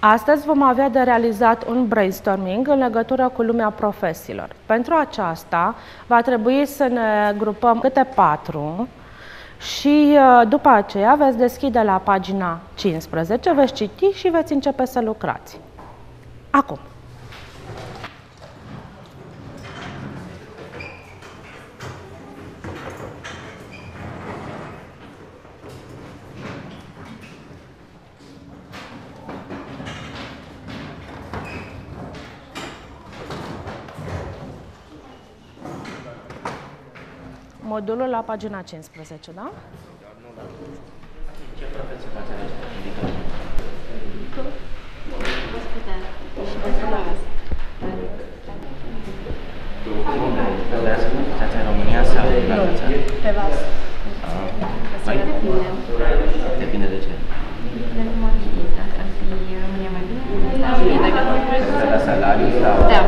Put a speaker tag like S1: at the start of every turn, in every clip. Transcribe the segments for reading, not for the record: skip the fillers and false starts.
S1: Astăzi vom avea de realizat un brainstorming în legătură cu lumea profesiilor. Pentru aceasta va trebui să ne grupăm câte 4 și după aceea veți deschide la pagina 15, veți citi și veți începe să lucrați. Acum! Modulul la pagina 15, da?
S2: Ce profesie faci aici? Unde? Pe vas? Faceți în România sau în altă țară?
S3: Pe vas.
S2: Depinde de ce?
S3: De cum ar fi, dacă ar fi România mai bine, ar fi dacă ar fi
S2: De la salariu sau?
S3: Da.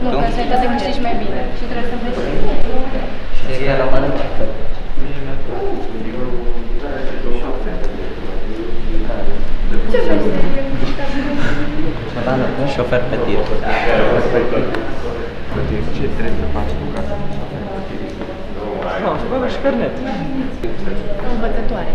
S3: Nu, că să te câștigi mai bine și trebuie să înveți.
S2: Și ție la bani ce fel?
S3: Ce vrei să
S2: fii? Șofer pe tir.
S4: Ce trebuie să faci cu casa de șofer pe tir?
S2: Nu, să facă și carnet.
S3: învățătoare.